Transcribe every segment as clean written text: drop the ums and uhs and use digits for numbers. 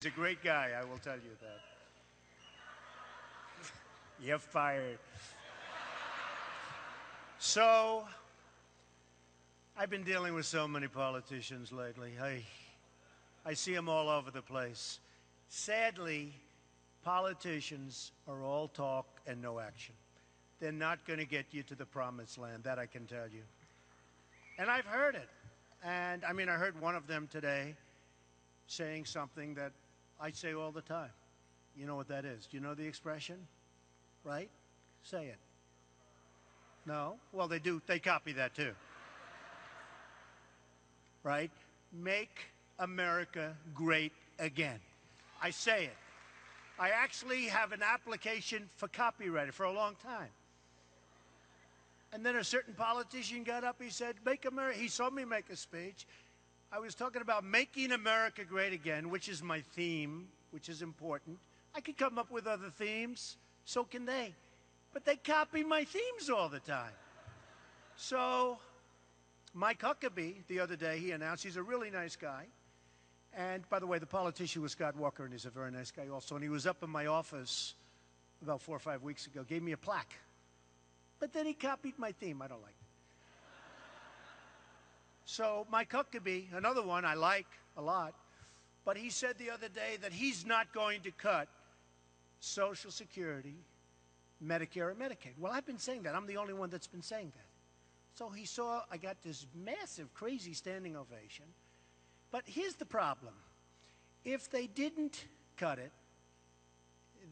He's a great guy, I will tell you that. You're fired. So, I've been dealing with so many politicians lately. I see them all over the place. Sadly, politicians are all talk and no action. They're not going to get you to the promised land, that I can tell you. And I've heard it. And, I heard one of them today saying something that I say all the time. You know what that is? Do you know the expression? Right? Say it. No? Well, they do. They copy that too. Right? Make America great again. I say it. I actually have an application for copyright for a long time. And then a certain politician got up, he said, make America, he saw me make a speech. I was talking about making America great again, which is my theme, which is important. I could come up with other themes, so can they. But they copy my themes all the time. So Mike Huckabee, the other day, he announced he's a really nice guy. And by the way, the politician was Scott Walker, and he's a very nice guy also. And he was up in my office about 4 or 5 weeks ago, gave me a plaque. But then he copied my theme. I don't like it. So Mike Huckabee, another one I like a lot, but he said the other day that he's not going to cut Social Security, Medicare, and Medicaid. Well, I've been saying that. I'm the only one that's been saying that. So he saw I got this massive, crazy standing ovation. But here's the problem. If they didn't cut it,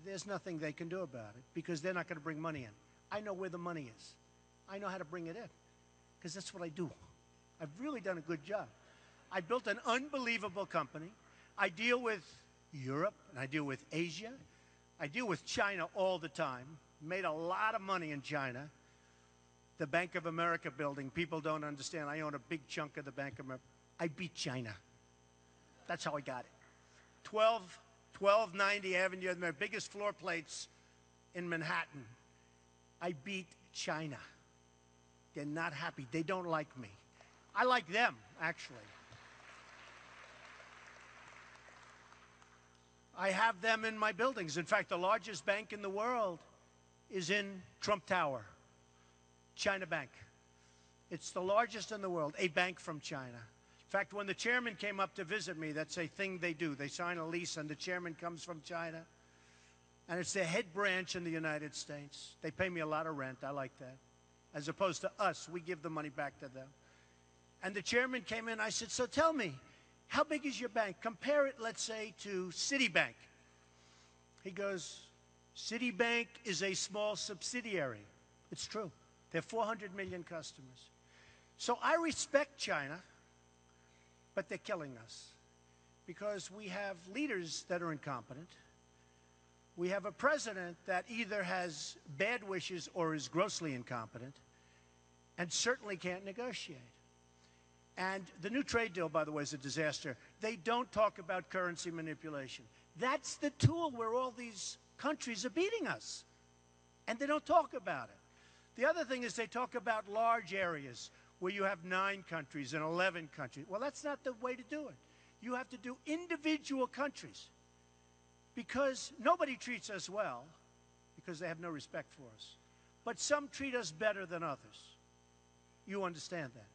there's nothing they can do about it because they're not going to bring money in. I know where the money is. I know how to bring it in because that's what I do. I've really done a good job. I built an unbelievable company. I deal with Europe, and I deal with Asia. I deal with China all the time. Made a lot of money in China. The Bank of America building, people don't understand. I own a big chunk of the Bank of America. I beat China. That's how I got it. 1290 Avenue, my biggest floor plates in Manhattan. I beat China. They're not happy. They don't like me. I like them, actually. I have them in my buildings. In fact, the largest bank in the world is in Trump Tower, China Bank. It's the largest in the world, a bank from China. In fact, when the chairman came up to visit me, that's a thing they do. They sign a lease, and the chairman comes from China. And it's their head branch in the United States. They pay me a lot of rent. I like that. As opposed to us, we give the money back to them. And the chairman came in. I said, so tell me, how big is your bank? Compare it, let's say, to Citibank. He goes, Citibank is a small subsidiary. It's true. They have 400 million customers. So I respect China, but they're killing us because we have leaders that are incompetent. We have a president that either has bad wishes or is grossly incompetent and certainly can't negotiate. And the new trade deal, by the way, is a disaster. They don't talk about currency manipulation. That's the tool where all these countries are beating us. And they don't talk about it. The other thing is they talk about large areas where you have 9 countries and 11 countries. Well, that's not the way to do it. You have to do individual countries because nobody treats us well because they have no respect for us. But some treat us better than others. You understand that.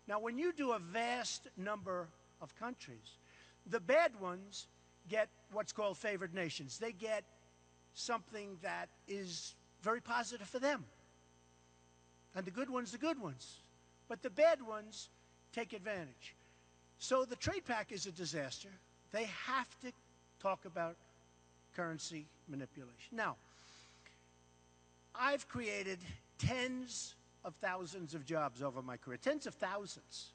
Now, when you do a vast number of countries, the bad ones get what's called favored nations. They get something that is very positive for them. And the good ones, the good ones. But the bad ones take advantage. So the trade pact is a disaster. They have to talk about currency manipulation. Now, I've created tens of thousands of jobs over my career, tens of thousands.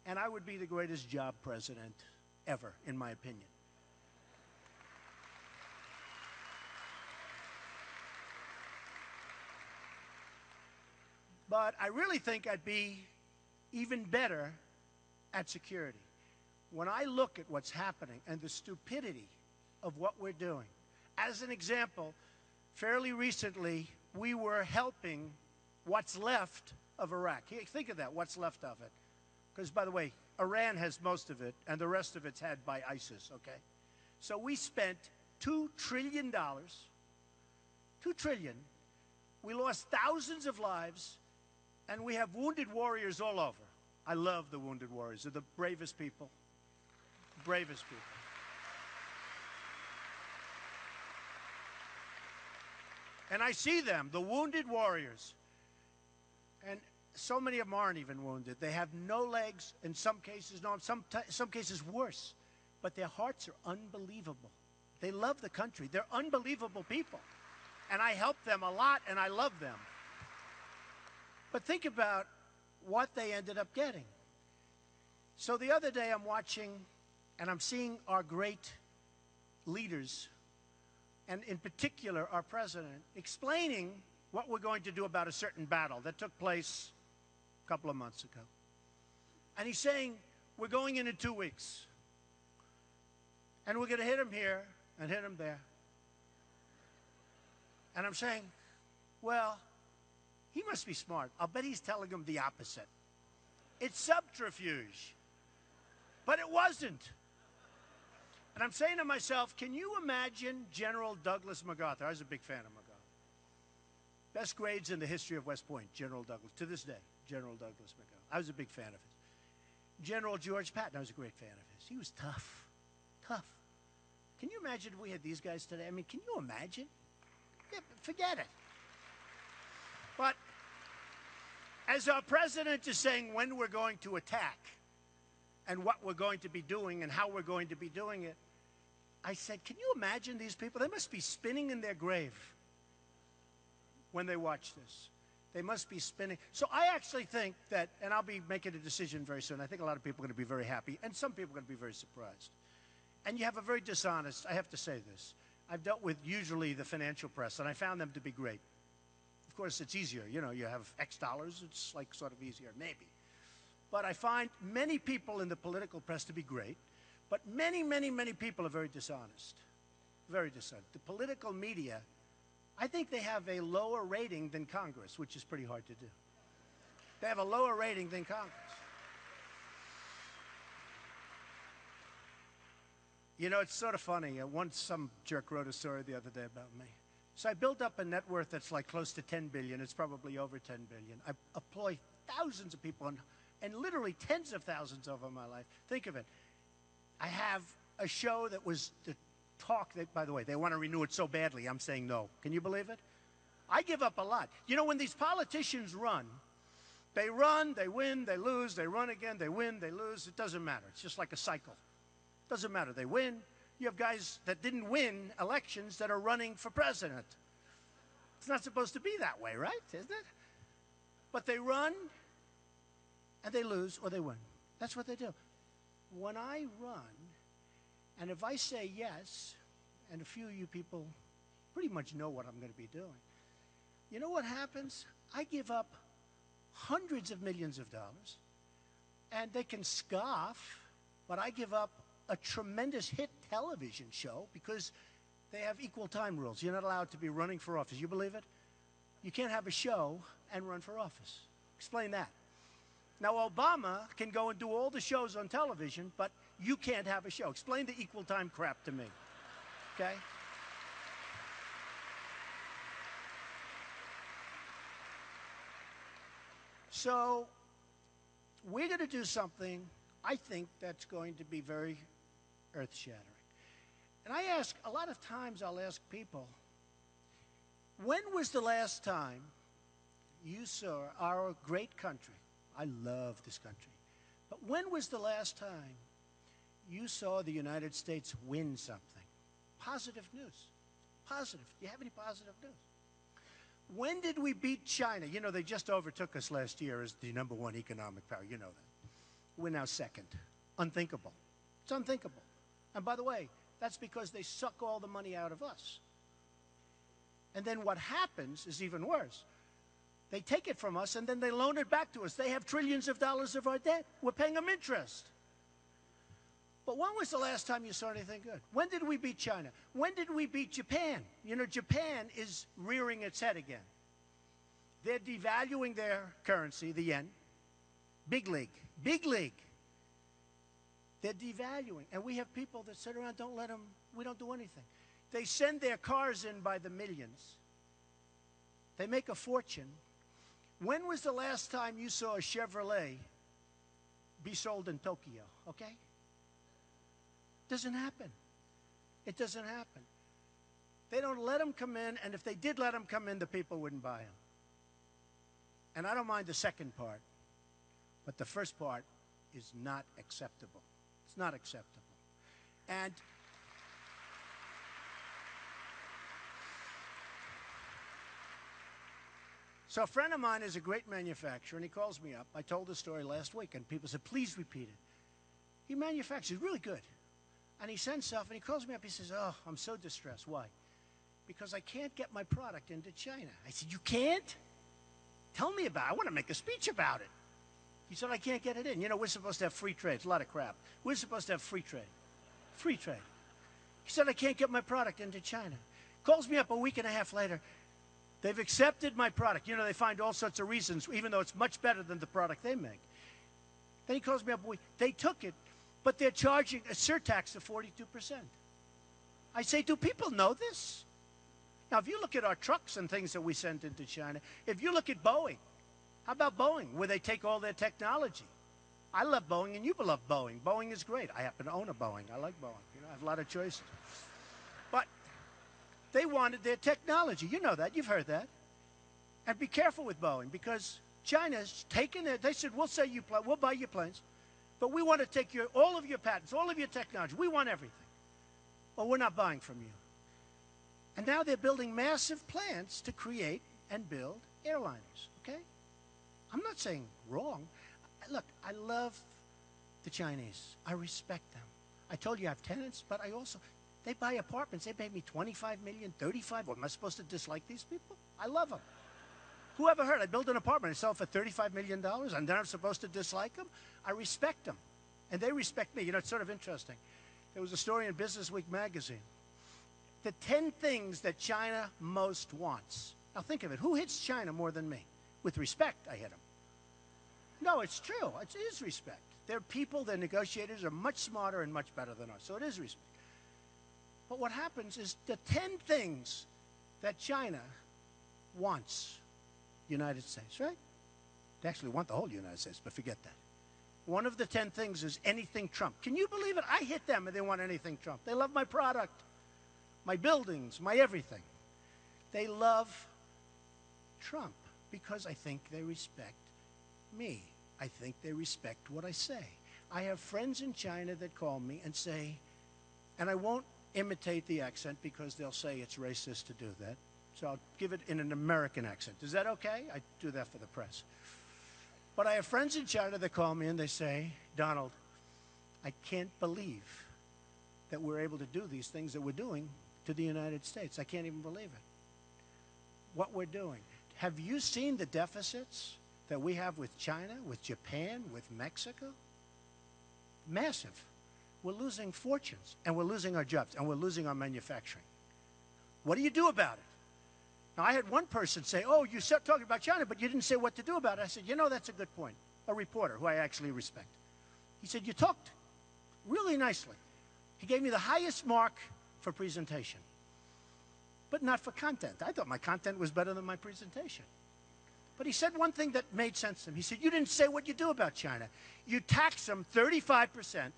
And I would be the greatest job president ever, in my opinion. But I really think I'd be even better at security. When I look at what's happening and the stupidity of what we're doing, as an example, fairly recently, we were helping what's left of Iraq. Think of that, what's left of it. Because, by the way, Iran has most of it, and the rest of it's had by ISIS, okay? So we spent $2 trillion. $2 trillion. We lost thousands of lives, and we have wounded warriors all over. I love the wounded warriors. They're the bravest people. Bravest people. And I see them, the wounded warriors. And so many of them aren't even wounded. They have no legs, in some cases, no, in some cases worse. But their hearts are unbelievable. They love the country. They're unbelievable people. And I help them a lot, and I love them. But think about what they ended up getting. So the other day I'm watching, and I'm seeing our great leaders, and in particular our president, explaining what we're going to do about a certain battle that took place a couple of months ago. And he's saying, we're going in 2 weeks. And we're going to hit him here and hit him there. And I'm saying, well, he must be smart. I'll bet he's telling him the opposite. It's subterfuge. But it wasn't. And I'm saying to myself, can you imagine General Douglas MacArthur? I was a big fan of MacArthur. Best grades in the history of West Point, General Douglas. To this day, General Douglas MacArthur. I was a big fan of his. General George Patton, I was a great fan of his. He was tough. Tough. Can you imagine if we had these guys today? I mean, can you imagine? Yeah, forget it. But as our president is saying when we're going to attack and what we're going to be doing and how we're going to be doing it, I said, can you imagine these people? They must be spinning in their grave when they watch this. They must be spinning. So I actually think that, and I'll be making a decision very soon. I think a lot of people are going to be very happy, and some people are going to be very surprised. And you have a very dishonest, I have to say this. I've dealt with usually the financial press, and I found them to be great. Of course, it's easier. You know, you have X dollars. It's like sort of easier, maybe. But I find many people in the political press to be great, but many, many, many people are very dishonest. Very dishonest. The political media, I think they have a lower rating than Congress, which is pretty hard to do. They have a lower rating than Congress. You know, it's sort of funny. Once some jerk wrote a story the other day about me. So I built up a net worth that's like close to 10 billion. It's probably over 10 billion. I employ thousands of people and literally tens of thousands over my life. Think of it. I have a show that was the talk that, by the way, they want to renew it so badly. I'm saying no. Can you believe it? I give up a lot. You know, when these politicians run, they win, they lose, they run again, they win, they lose. It doesn't matter. It's just like a cycle. Doesn't matter. They win. You have guys that didn't win elections that are running for president. It's not supposed to be that way, right? Isn't it? But they run, and they lose, or they win. That's what they do. When I run, and if I say yes, and a few of you people pretty much know what I'm going to be doing, you know what happens? I give up hundreds of millions of dollars, and they can scoff, but I give up a tremendous hit television show because they have equal time rules. You're not allowed to be running for office. You believe it? You can't have a show and run for office. Explain that. Now, Obama can go and do all the shows on television, but you can't have a show. Explain the equal time crap to me. Okay? So, we're going to do something, I think, that's going to be very earth-shattering. And I ask, a lot of times I'll ask people, when was the last time you saw our great country? I love this country. But when was the last time you saw the United States win something? Positive news. Positive. Do you have any positive news? When did we beat China? You know, they just overtook us last year as the #1 economic power. You know that. We're now second. Unthinkable. It's unthinkable. And by the way, that's because they suck all the money out of us. And then what happens is even worse. They take it from us, and then they loan it back to us. They have trillions of dollars of our debt. We're paying them interest. But when was the last time you saw anything good? When did we beat China? When did we beat Japan? You know, Japan is rearing its head again. They're devaluing their currency, the yen. Big league. Big league. They're devaluing. And we have people that sit around, don't let them, we don't do anything. They send their cars in by the millions. They make a fortune. When was the last time you saw a Chevrolet be sold in Tokyo, okay? Doesn't happen. It doesn't happen. They don't let them come in, and if they did let them come in, the people wouldn't buy them. And I don't mind the second part, but the first part is not acceptable. It's not acceptable. And so a friend of mine is a great manufacturer, and he calls me up. I told the story last week, and people said, please repeat it. He manufactures really good. And he sends stuff, and he calls me up. He says, oh, I'm so distressed. Why? Because I can't get my product into China. I said, you can't? Tell me about it. I want to make a speech about it. He said, I can't get it in. You know, we're supposed to have free trade. It's a lot of crap. We're supposed to have free trade. Free trade. He said, I can't get my product into China. Calls me up a week and a half later. They've accepted my product. You know, they find all sorts of reasons, even though it's much better than the product they make. Then he calls me up a week. They took it, but they're charging a surtax of 42%. I say, do people know this? Now, if you look at our trucks and things that we send into China, if you look at Boeing, how about Boeing, where they take all their technology? I love Boeing, and you love Boeing. Boeing is great. I happen to own a Boeing. I like Boeing. You know, I have a lot of choices. But they wanted their technology. You know that. You've heard that. And be careful with Boeing, because China's taken it. They said, we'll buy your planes, but we want to take all of your patents, all of your technology. We want everything. Well, we're not buying from you. And now they're building massive plants to create and build airliners, okay? I'm not saying wrong. Look, I love the Chinese. I respect them. I told you I have tenants, but they buy apartments. They pay me $25 million, $35 million. What, am I supposed to dislike these people? I love them. Who ever heard? I build an apartment, I sell it for $35 million, and then I'm supposed to dislike them? I respect them, and they respect me. You know, it's sort of interesting. There was a story in Business Week magazine. The 10 things that China most wants. Now think of it. Who hits China more than me? With respect, I hit them. No, it's true. It is respect. Their people, their negotiators are much smarter and much better than us. So it is respect. But what happens is the 10 things that China wants the United States, right? They actually want the whole United States, but forget that. One of the 10 things is anything Trump. Can you believe it? I hit them and they want anything Trump. They love my product, my buildings, my everything. They love Trump because I think they respect me. I think they respect what I say. I have friends in China that call me and say, and I won't imitate the accent because they'll say it's racist to do that. So I'll give it in an American accent. Is that okay? I do that for the press. But I have friends in China that call me and they say, Donald, I can't believe that we're able to do these things that we're doing to the United States. I can't even believe it. What we're doing. Have you seen the deficits that we have with China, with Japan, with Mexico? Massive. We're losing fortunes, and we're losing our jobs, and we're losing our manufacturing. What do you do about it? Now, I had one person say, oh, you started talking about China, but you didn't say what to do about it. I said, you know, that's a good point. A reporter who I actually respect. He said, you talked really nicely. He gave me the highest mark for presentation, but not for content. I thought my content was better than my presentation. But he said one thing that made sense to him. He said, you didn't say what you do about China. You tax them 35%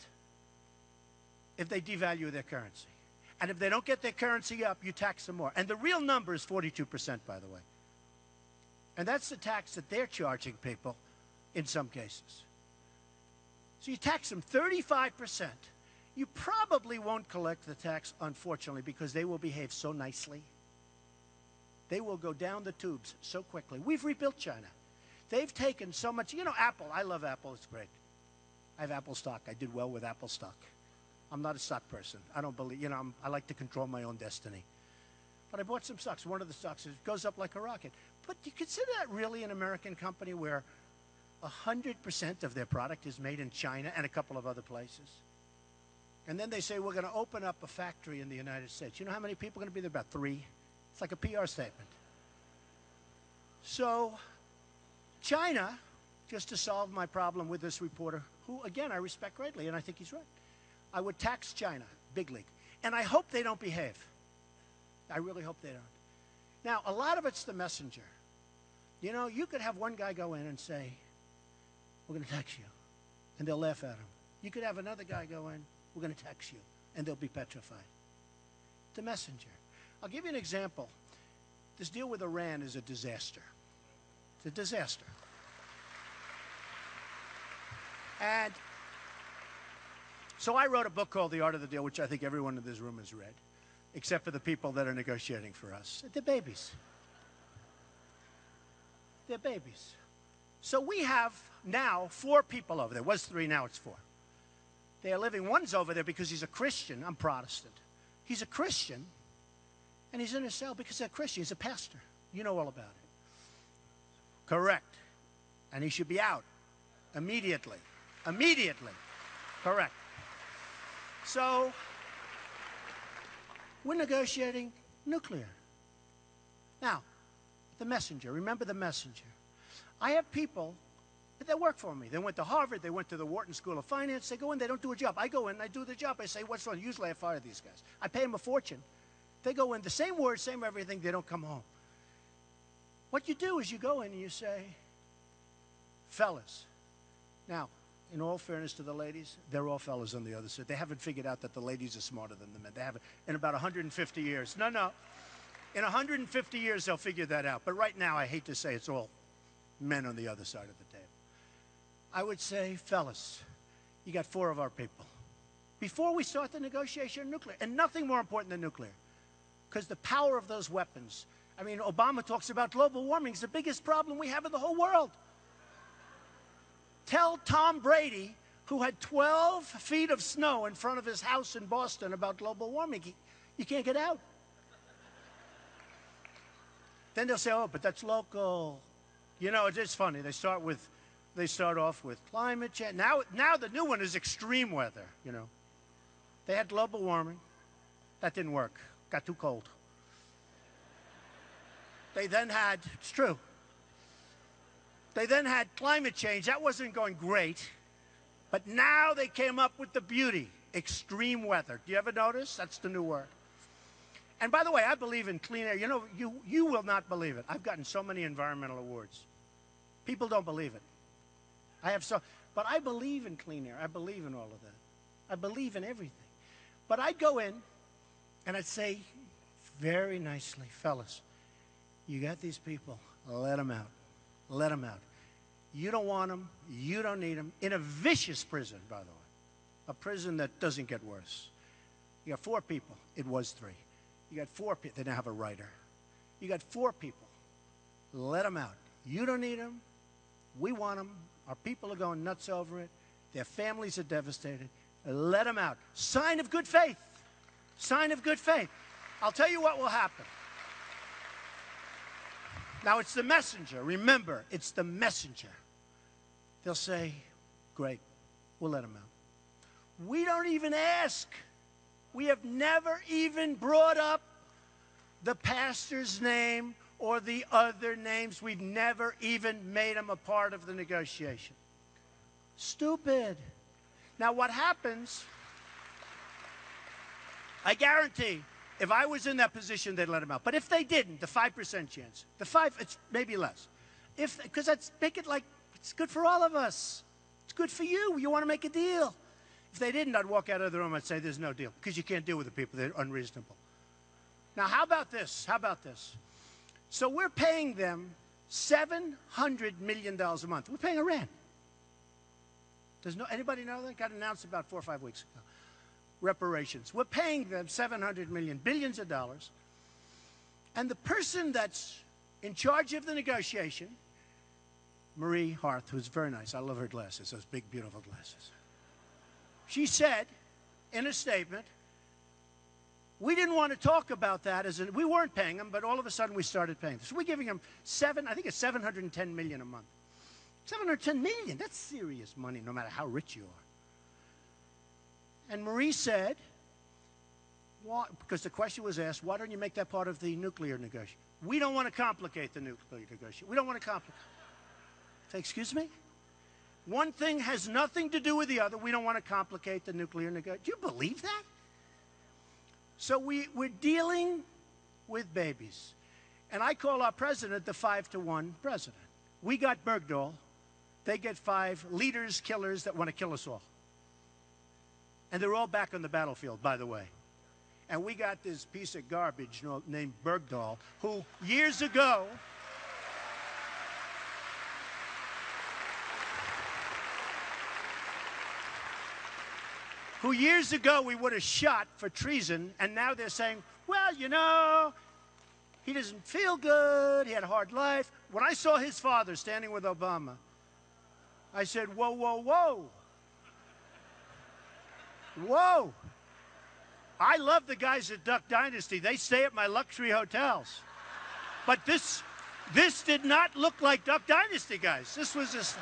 if they devalue their currency. And if they don't get their currency up, you tax them more. And the real number is 42%, by the way. And that's the tax that they're charging people in some cases. So you tax them 35%. You probably won't collect the tax, unfortunately, because they will behave so nicely. They will go down the tubes so quickly. We've rebuilt China. They've taken so much. You know, Apple. I love Apple. It's great. I have Apple stock. I did well with Apple stock. I'm not a stock person. I don't believe, you know, I like to control my own destiny. But I bought some stocks. One of the stocks goes up like a rocket. But do you consider that really an American company where 100% of their product is made in China and a couple of other places? And then they say, we're going to open up a factory in the United States. You know how many people are going to be there? About 3. It's like a PR statement. So China, just to solve my problem with this reporter, who, again, I respect greatly, and I think he's right. I would tax China, big league. And I hope they don't behave. I really hope they don't. Now, a lot of it's the messenger. You know, you could have one guy go in and say, we're going to tax you, and they'll laugh at him. You could have another guy go in, we're going to tax you, and they'll be petrified. The messenger. I'll give you an example. This deal with Iran is a disaster. It's a disaster. And so I wrote a book called The Art of the Deal, which I think everyone in this room has read, except for the people that are negotiating for us. They're babies. They're babies. So we have now 4 people over there. It was 3, now it's 4. They are living. One's over there because he's a Christian. I'm Protestant. He's a Christian, and he's in a cell because they're Christian. He's a pastor. You know all about it. Correct. And he should be out immediately. Immediately. Correct. So we're negotiating nuclear. Now, the messenger. Remember the messenger. I have people that work for me. They went to Harvard. They went to the Wharton School of Finance. They go in. They don't do a job. I go in. I do the job. I say, what's wrong? Usually I fire these guys. I pay them a fortune. They go in. The same words, same everything. They don't come home. What you do is you go in and you say, fellas. Now, in all fairness to the ladies, they're all fellas on the other side. They haven't figured out that the ladies are smarter than the men. They haven't. In about 150 years. No. In 150 years, they'll figure that out. But right now, I hate to say it's all men on the other side of the table. I would say, fellas, you got 4 of our people. Before we start the negotiation on nuclear, and nothing more important than nuclear, because the power of those weapons. I mean, Obama talks about global warming. It's the biggest problem we have in the whole world. Tell Tom Brady, who had 12 feet of snow in front of his house in Boston, about global warming. You can't get out. Then they'll say, oh, but that's local. You know, it's funny. They start off with climate change. Now the new one is extreme weather, you know. They had global warming. That didn't work. Got too cold. They then had, it's true. They then had climate change. That wasn't going great. But now they came up with the beauty, extreme weather. Do you ever notice? That's the new word. And by the way, I believe in clean air. You know, you will not believe it. I've gotten so many environmental awards. People don't believe it. But I believe in clean air. I believe in all of that. I believe in everything. But I'd go in and I'd say very nicely, fellas, you got these people, let them out. Let them out. You don't want them. You don't need them. In a vicious prison, by the way. A prison that doesn't get worse. You got 4 people. It was 3. You got 4 people. They now have a writer. You got 4 people. Let them out. You don't need them. We want them. Our people are going nuts over it. Their families are devastated. Let them out. Sign of good faith. Sign of good faith. I'll tell you what will happen. Now, it's the messenger. Remember, it's the messenger. They'll say, great, we'll let them out. We don't even ask. We have never even brought up the pastor's name or the other names. We've never even made them a part of the negotiation. Stupid. Now, what happens, I guarantee, if I was in that position, they'd let him out. But if they didn't, the 5% chance, it's maybe less. Because that's, make it like, it's good for all of us. It's good for you. You want to make a deal. If they didn't, I'd walk out of the room and say, there's no deal. Because you can't deal with the people. They're unreasonable. Now, how about this? How about this? So we're paying them $700 million a month. We're paying Iran. Anybody know that? Got announced about 4 or 5 weeks ago. Reparations. We're paying them $700 million, billions of dollars. And the person that's in charge of the negotiation, Marie Harth, who's very nice. I love her glasses, those big, beautiful glasses. She said in a statement, we didn't want to talk about that we weren't paying them, but all of a sudden we started paying them. So we're giving them I think it's $710 million a month. $710 million, that's serious money, no matter how rich you are. And Marie said, because the question was asked, why don't you make that part of the nuclear negotiation? We don't want to complicate the nuclear negotiation. We don't want to complicate. Say, excuse me? One thing has nothing to do with the other. We don't want to complicate the nuclear negotiation. Do you believe that? So we're dealing with babies. And I call our president the 5-to-1 president. We got Bergdahl. They get 5 leaders, killers that want to kill us all. And they're all back on the battlefield, by the way. And we got this piece of garbage named Bergdahl, who years ago... who years ago we would have shot for treason, and now they're saying, well, you know, he doesn't feel good, he had a hard life. When I saw his father standing with Obama, I said, whoa, whoa, whoa. Whoa. I love the guys at Duck Dynasty. They stay at my luxury hotels. But this did not look like Duck Dynasty, guys. This was just...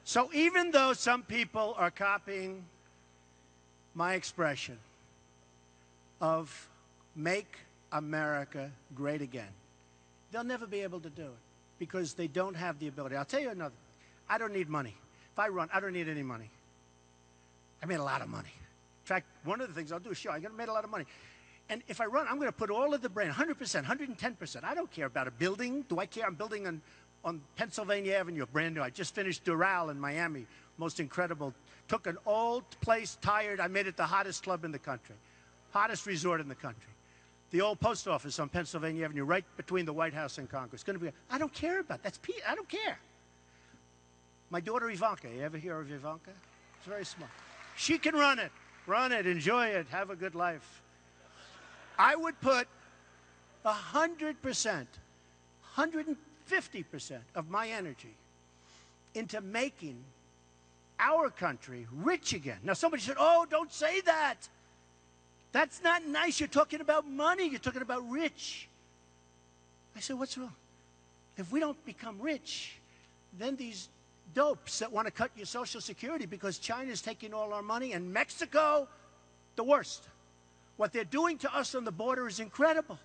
So even though some people are copying my expression of make America great again, they'll never be able to do it because they don't have the ability. I'll tell you another. I don't need money. If I run, I don't need any money. I made a lot of money. In fact, one of the things I'll do is show I made a lot of money. And if I run, I'm going to put all of the brain, 100%, 110%. I don't care about a building. Do I care? I'm building on Pennsylvania Avenue, brand new. I just finished Doral in Miami, most incredible. Took an old place, tired. I made it the hottest club in the country, hottest resort in the country. The old post office on Pennsylvania Avenue, right between the White House and Congress. Going to be. I don't care about that. I don't care. My daughter Ivanka. You ever hear of Ivanka? It's very smart. She can run it, enjoy it, have a good life. I would put 100%, 150% of my energy into making our country rich again. Now, somebody said, oh, don't say that. That's not nice. You're talking about money. You're talking about rich. I said, what's wrong? If we don't become rich, then these dopes that want to cut your Social Security because China's taking all our money, and Mexico, the worst. What they're doing to us on the border is incredible.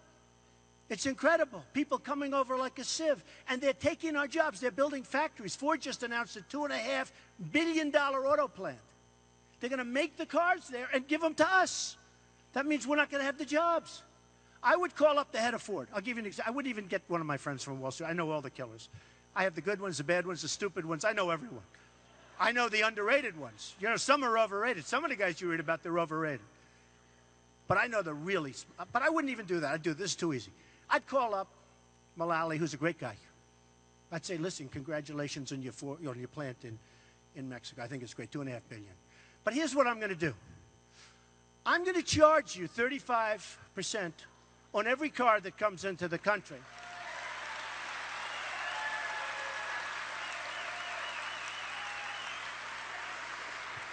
It's incredible. People coming over like a sieve, and they're taking our jobs. They're building factories. Ford just announced a $2.5 billion auto plant. They're going to make the cars there and give them to us. That means we're not going to have the jobs. I would call up the head of Ford. I'll give you an example. I wouldn't even get one of my friends from Wall Street. I know all the killers. I have the good ones, the bad ones, the stupid ones. I know everyone. I know the underrated ones. You know, some are overrated. Some of the guys you read about, they're overrated. But I know the really, but I wouldn't even do that. I'd do this is too easy. I'd call up Mullally, who's a great guy. I'd say, listen, congratulations on your plant in Mexico. I think it's great, $2.5 billion. But here's what I'm going to do. I'm going to charge you 35% on every car that comes into the country.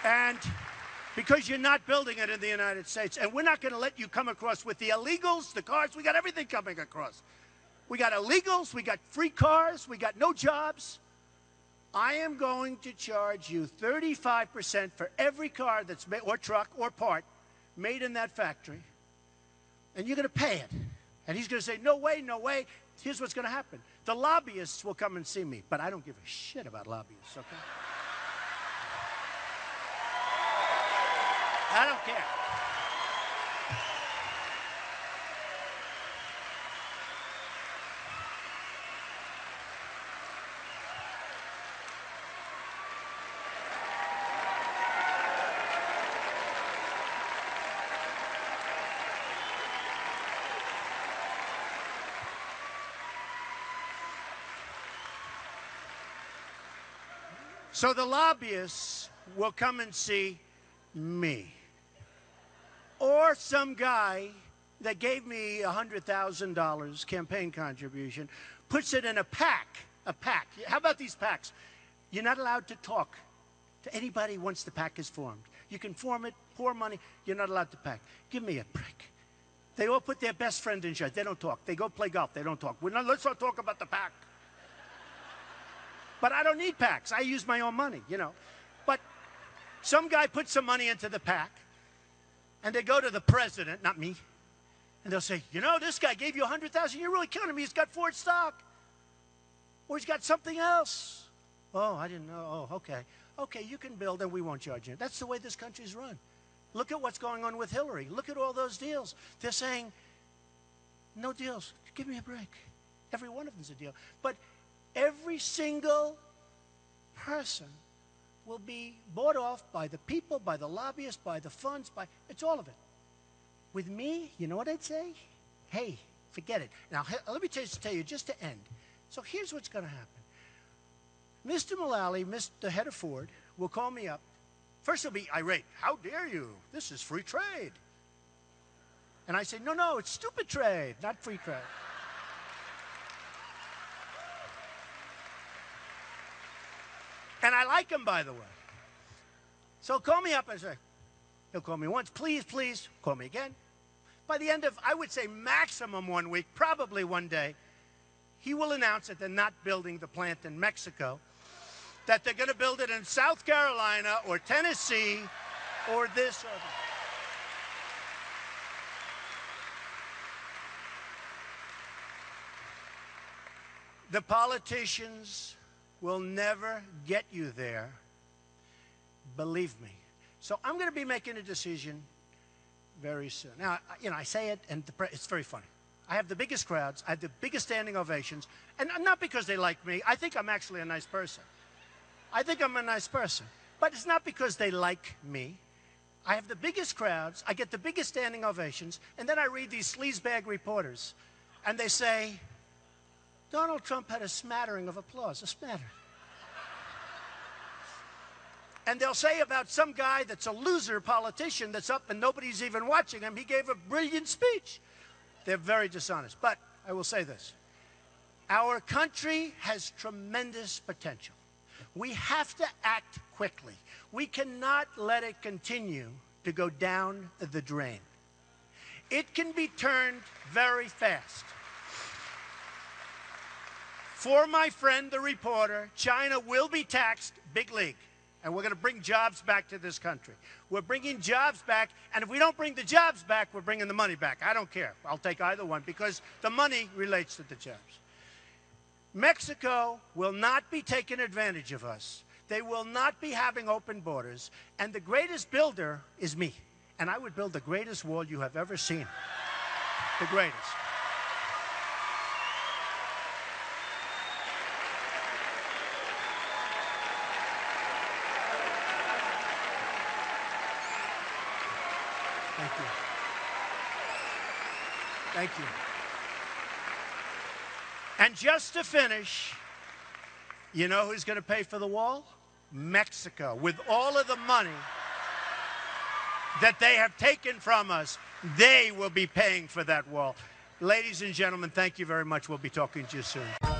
And because you're not building it in the United States, and we're not going to let you come across with the illegals, the cars, we got everything coming across. We got illegals, we got free cars, we got no jobs. I am going to charge you 35% for every car that's made, or truck, or part, made in that factory. And you're going to pay it. And he's going to say, no way, no way. Here's what's going to happen. The lobbyists will come and see me, but I don't give a shit about lobbyists, okay? I don't care. So the lobbyists will come and see me. Or some guy that gave me $100,000 campaign contribution, puts it in a pack. A pack. How about these packs? You're not allowed to talk to anybody once the pack is formed. You can form it, pour money. You're not allowed to pack. Give me a break. They all put their best friend in charge. They don't talk. They go play golf. They don't talk. Let's not talk about the pack. But I don't need packs. I use my own money, you know. But some guy puts some money into the pack. And they go to the president, not me, And they'll say, you know, this guy gave you $100,000. You're really killing him. He's got Ford stock. Or he's got something else. Oh, I didn't know. Oh, okay. Okay, you can build and we won't charge you. That's the way this country's run. Look at what's going on with Hillary. Look at all those deals. They're saying, no deals. Give me a break. Every one of them's a deal. But every single person will be bought off by the people, by the lobbyists, by the funds, it's all of it. With me, you know what I'd say? Hey, forget it. Now, let me tell you just to end. So here's what's going to happen. Mr. Mullally, the head of Ford, will call me up. First he'll be irate. How dare you? This is free trade. And I say, no, it's stupid trade, not free trade. And I like him, by the way. So call me up and say, he'll call me once, please, call me again. By the end of, I would say maximum 1 week, probably one day, he will announce that they're not building the plant in Mexico, that they're going to build it in South Carolina or Tennessee or this or that. The politicians will never get you there, believe me. So I'm going to be making a decision very soon. Now, you know, I say it, and it's very funny. I have the biggest crowds. I have the biggest standing ovations. And not because they like me. I think I'm actually a nice person. I think I'm a nice person. But it's not because they like me. I have the biggest crowds. I get the biggest standing ovations. And then I read these sleazebag reporters. And they say, Donald Trump had a smattering of applause. A smattering. And they'll say about some guy that's a loser politician that's up and nobody's even watching him, he gave a brilliant speech. They're very dishonest. But I will say this. Our country has tremendous potential. We have to act quickly. We cannot let it continue to go down the drain. It can be turned very fast. For my friend, the reporter, China will be taxed big league. And we're going to bring jobs back to this country. We're bringing jobs back, and if we don't bring the jobs back, we're bringing the money back. I don't care. I'll take either one because the money relates to the jobs. Mexico will not be taking advantage of us. They will not be having open borders. And the greatest builder is me. And I would build the greatest wall you have ever seen. The greatest. Thank you. Thank you. And just to finish, you know who's going to pay for the wall? Mexico. With all of the money that they have taken from us, they will be paying for that wall. Ladies and gentlemen, thank you very much. We'll be talking to you soon.